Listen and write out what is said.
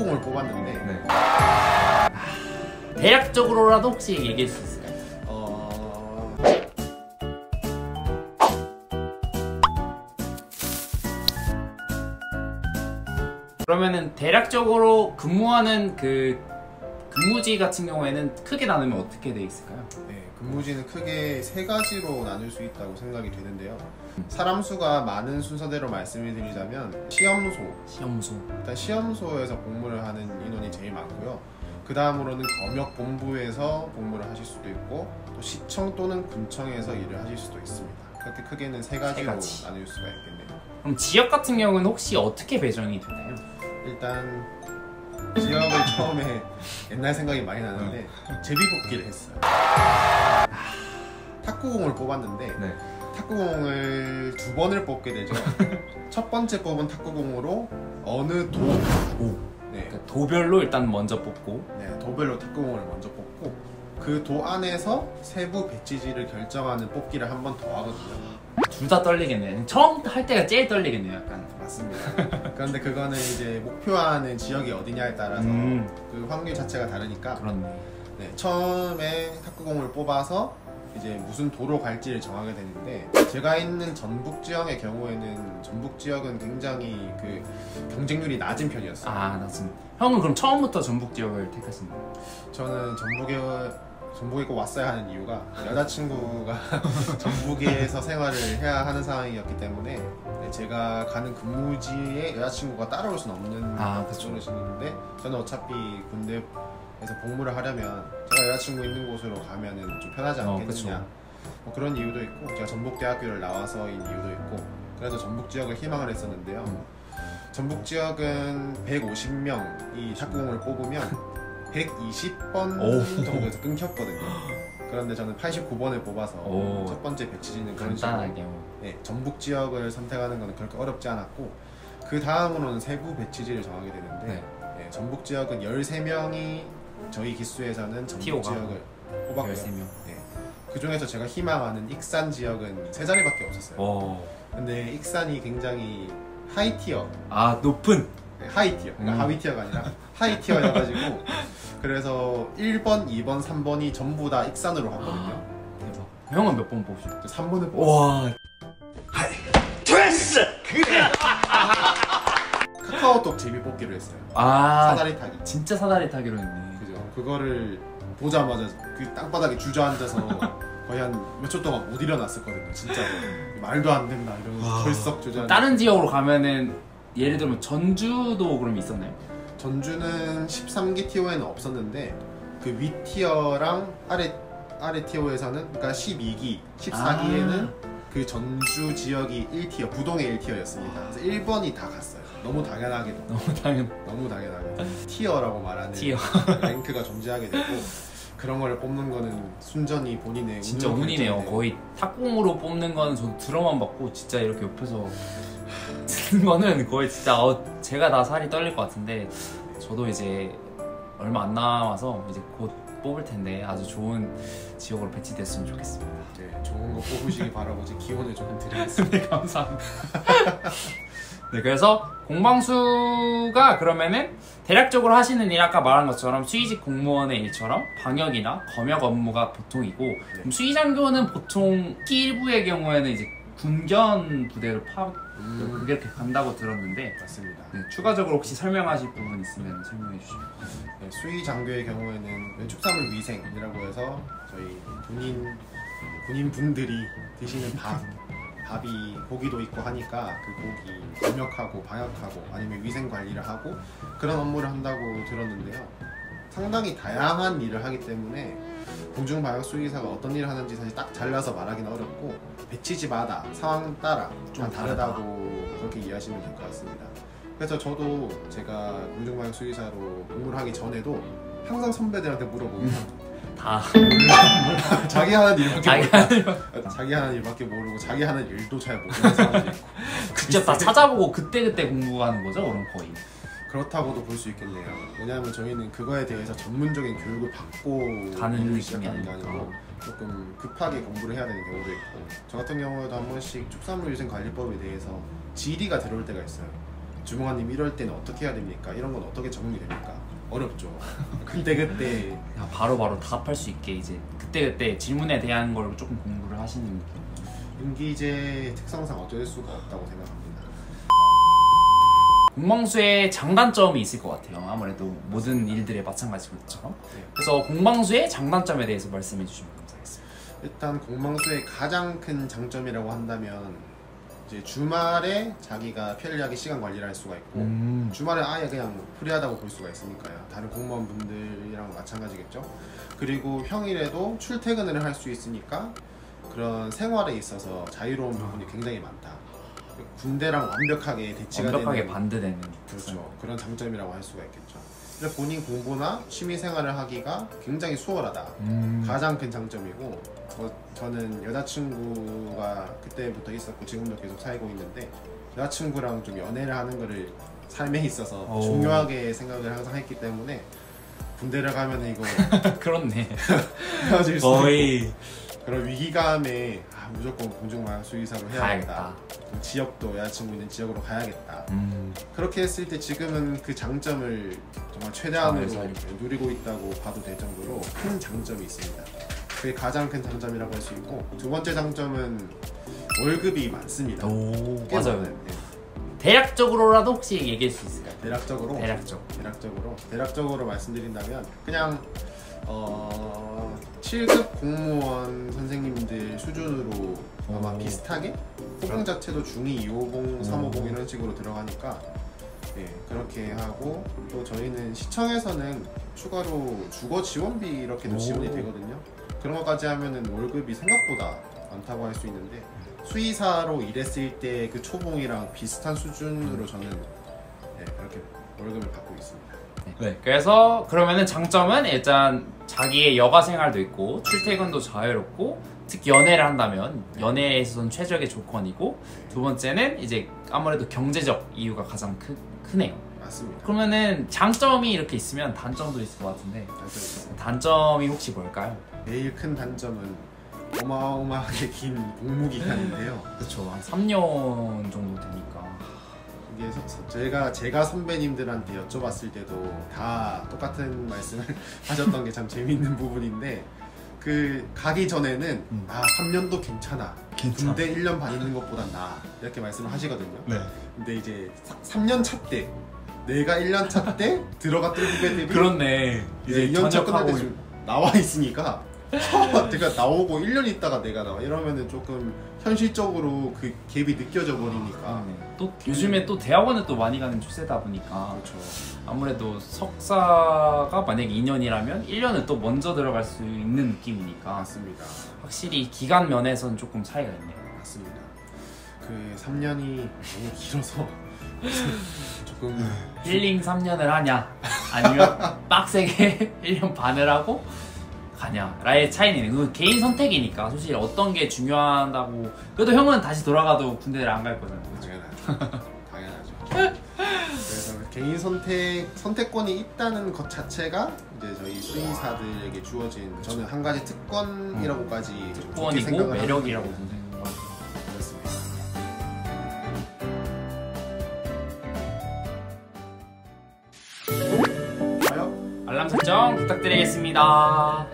탁구공을 뽑았는데 네. 대략적으로라도 혹시 얘기할 수 있을까요? 그러면은 대략적으로 근무하는 그 근무지 같은 경우에는 크게 나누면 어떻게 돼 있을까요? 네, 근무지는 크게 세 가지로 나눌 수 있다고 생각이 되는데요. 사람 수가 많은 순서대로 말씀을 드리자면 시험소. 일단 시험소에서 복무를 하는 인원이 제일 많고요. 그 다음으로는 검역본부에서 복무를 하실 수도 있고 또 시청 또는 군청에서 일을 하실 수도 있습니다. 그렇게 크게는 세 가지로 나눌 수가 있겠네요. 그럼 지역 같은 경우는 혹시 어떻게 배정이 되나요? 일단 지역을 처음에 옛날 생각이 많이 나는데 제비뽑기를 했어요. 탁구공을 뽑았는데 네. 탁구공을 두 번을 뽑게 되죠. 첫 번째 뽑은 탁구공으로 어느 도 네. 그러니까 도별로 일단 먼저 뽑고 네, 도별로 탁구공을 먼저 뽑고 그 도 안에서 세부 배치지를 결정하는 뽑기를 한 번 더 하거든요. 둘 다 떨리겠네요. 처음 할 때가 제일 떨리겠네요, 약간. 맞습니다. 그런데 그거는 이제 목표하는 지역이 어디냐에 따라서 그 확률 자체가 다르니까. 그렇네. 네, 처음에 탁구공을 뽑아서 이제 무슨 도로 갈지를 정하게 되는데 제가 있는 전북 지역의 경우에는 전북 지역은 굉장히 그 경쟁률이 낮은 편이었어요. 아, 맞습니다. 형은 그럼 처음부터 전북 지역을 택하신 거예요? 저는 전북에 꼭 왔어야 하는 이유가 여자친구가 전북에서 생활을 해야 하는 상황이었기 때문에 제가 가는 근무지에 여자친구가 따라올 수는 없는 조건이었는데 저는 어차피 군대에서 복무를 하려면 제가 여자친구 있는 곳으로 가면은 좀 편하지 않겠느냐 뭐 그런 이유도 있고 제가 전북대학교를 나와서인 이유도 있고 그래서 전북 지역을 희망을 했었는데요. 전북 지역은 150명이 탁구공을 뽑으면 120번 정도에서 끊겼거든요. 그런데 저는 89번을 뽑아서 첫 번째 배치지는 그런 식으로 네, 전북 지역을 선택하는 건 그렇게 어렵지 않았고 그 다음으로는 세부 배치지를 정하게 되는데 네, 전북 지역은 13명이 저희 기수에서는 전북 지역을 뽑았고요. 13명. 네, 그 중에서 제가 희망하는 익산 지역은 3자리밖에 없었어요. 근데 익산이 굉장히 하이티어 높은? 네, 하이티어 그러니까 하위티어가 아니라 하이티어여가지고 그래서 1번, 2번, 3번이 전부 다 익산으로 갔거든요. 대박. 형은 몇 번 뽑으셨어요? 3번을 뽑았어요. 됐어! 그래! 카카오톡 제비 뽑기로 했어요. 사다리 타기. 진짜 사다리 타기로 했네. 그죠. 그거를 보자마자 그 땅바닥에 주저앉아서 거의 한 몇 초 동안 못 일어났었거든요. 진짜로. 말도 안 된다 이러면서 덜썩 주저앉아. 다른 지역으로 가면은 예를 들면 전주도 그럼 있었나요? 전주는 13기 티어에는 없었는데 그 위 티어랑 아래 티어에서는 그러니까 12기, 14기에는 그 전주 지역이 1티어, 부동의 1티어였습니다. 그래서 1번이 다 갔어요. 너무 당연하게도. 너무 당연하게. 티어라고 말하는 랭크가 존재하게 되고 그런 걸 뽑는 거는 순전히 본인의 진짜 운이네요. 거의 탁공으로 뽑는 거는 저도 들어만 봤고 진짜 이렇게 옆에서 쓰는 거는 거의 진짜 제가 다 살이 떨릴 것 같은데 저도 이제 얼마 안 남아서 이제 곧 뽑을 텐데 아주 좋은 지역으로 배치됐으면 좋겠습니다. 네, 좋은 거 뽑으시기 바라고 제 기원을 좀 드리겠습니다. 네, 감사합니다. 네, 그래서 공방수가 그러면은 대략적으로 하시는 일 아까 말한 것처럼 수의직 공무원의 일처럼 방역이나 검역 업무가 보통이고 그럼 수의장교는 보통 T1부의 경우에는 이제 군견 부대를 그렇게 간다고 들었는데 맞습니다. 네, 추가적으로 혹시 설명하실 부분 있으면 설명해 주시면. 네, 수의 장교의 경우에는 축산물 위생이라고 해서 저희 군인 분들이 드시는 밥이 고기도 있고 하니까 그 고기 검역하고 방역하고 아니면 위생 관리를 하고 그런 업무를 한다고 들었는데요. 상당히 다양한 일을 하기 때문에 공중방역 수의사가 어떤 일을 하는지 사실 딱 잘라서 말하기는 어렵고 배치지마다 상황 따라 좀 다르다고 그렇게 이해하시면 될 것 같습니다. 그래서 저도 제가 공중방역 수의사로 복무를 하기 전에도 항상 선배들한테 물어보면 다 자기 하는 일밖에 모르고 자기 하는 일도 잘 모르는 사람도 있고 직접 다 찾아보고 그때그때 공부하는 거죠? 그럼 거의 그렇다고도 볼 수 있겠네요. 왜냐하면 저희는 그거에 대해서 전문적인 교육을 받고 가는 일을 느낌이 시작하는 게 아니고 조금 급하게 공부를 해야 되는 경우도 있고 저 같은 경우에도 한 번씩 축산물 위생 관리법에 대해서 질의가 들어올 때가 있어요. 주무관님 이럴 때는 어떻게 해야 됩니까? 이런 건 어떻게 적응이 됩니까? 어렵죠. 그때 야, 바로바로 답할 수 있게 이제 그때 질문에 대한 걸 조금 공부를 하시는 느낌. 인기제 특성상 어쩔 수가 없다고 생각합니다. 공방수의 장단점이 있을 것 같아요. 아무래도 모든 일들에 마찬가지겠죠. 네. 그래서 공방수의 장단점에 대해서 말씀해 주시면 감사하겠습니다. 일단 공방수의 가장 큰 장점이라고 한다면 이제 주말에 자기가 편리하게 시간 관리를 할 수가 있고 주말에 아예 그냥 프리하다고 볼 수가 있으니까요. 다른 공무원분들이랑 마찬가지겠죠. 그리고 평일에도 출퇴근을 할 수 있으니까 그런 생활에 있어서 자유로운 부분이 굉장히 많다. 군대랑 완벽하게 대치가 완벽하게 되는 반대되는 그렇죠. 그런 장점이라고 할 수가 있겠죠. 그래서 본인 공부나 취미 생활을 하기가 굉장히 수월하다. 가장 큰 장점이고 저는 여자친구가 그때부터 있었고 지금도 계속 살고 있는데 여자친구랑 좀 연애를 하는 거를 삶에 있어서 중요하게 생각을 항상 했기 때문에 군대를 가면 이거 그렇네. 헤어질 수 거의 있고 그런 위기감에 무조건 공중마약 수의사로 해야겠다. 가야겠다. 지역도 여자친구 있는 지역으로 가야겠다. 그렇게 했을 때 지금은 그 장점을 정말 최대한으로 누리고 있다고 봐도 될 정도로 큰 장점이 있습니다. 그게 가장 큰 장점이라고 할 수 있고 두 번째 장점은 월급이 많습니다. 오, 맞아요. 네. 대략적으로라도 혹시 얘기할 수 있을까요? 대략적으로 말씀드린다면 그냥 7급 공무원 선생님들 수준으로 아마 비슷하게 호봉 자체도 중2, 250, 350 이런 식으로 들어가니까 네, 그렇게 하고 또 저희는 시청에서는 추가로 주거 지원비 이렇게도 지원이 되거든요. 그런 것까지 하면은 월급이 생각보다 많다고 할 수 있는데 수의사로 일했을 때 그 초봉이랑 비슷한 수준으로 저는 네, 그렇게 월급을 받고 있습니다. 네. 그래서 그러면은 장점은 일단 자기의 여가 생활도 있고 출퇴근도 자유롭고 특히 연애를 한다면 연애에서는 최적의 조건이고 두 번째는 이제 아무래도 경제적 이유가 가장 크네요. 맞습니다. 그러면은 장점이 이렇게 있으면 단점도 있을 것 같은데 단점이 혹시 뭘까요? 제일 큰 단점은 어마어마하게 긴 복무 기간인데요. 그렇죠. 한 3년 정도 되니까. 이게 제가 선배님들한테 여쭤봤을 때도 다 똑같은 말씀을 하셨던 게 참 재미있는 부분인데 그 가기 전에는 3년도 괜찮아. 군대 1년 반 있는 것보다 나아 이렇게 말씀을 하시거든요. 네. 근데 이제 3년 차 때 내가 1년 차 때 들어갔던 후배들이 그렇네. 이제 2년 차 끝날 때 좀 나와 있으니까 내가 나오고 1년 있다가 내가 나와 이러면은 조금 현실적으로 그 갭이 느껴져 버리니까 또 요즘에 또 대학원을 또 많이 가는 추세다 보니까 그렇죠. 아무래도 석사가 만약에 2년이라면 1년을 또 먼저 들어갈 수 있는 느낌이니까 맞습니다. 확실히 기간 면에서는 조금 차이가 있네요. 맞습니다. 그 3년이 너무 길어서 조금 힐링 3년을 하냐 아니면 빡세게 1년 반을 하고 가냐 라의 차이는 그 개인 선택이니까 솔직히 어떤 게 중요하다고 그래도 형은 다시 돌아가도 군대를 안 갈 거잖아요. 당연하죠. 그래서 개인 선택권이 있다는 것 자체가 이제 저희 수의사들에게 주어진 저는 한 가지 특권이라고까지 특권이고 매력이라고 생각합니다. 그렇습니다. 알람 설정 부탁드리겠습니다.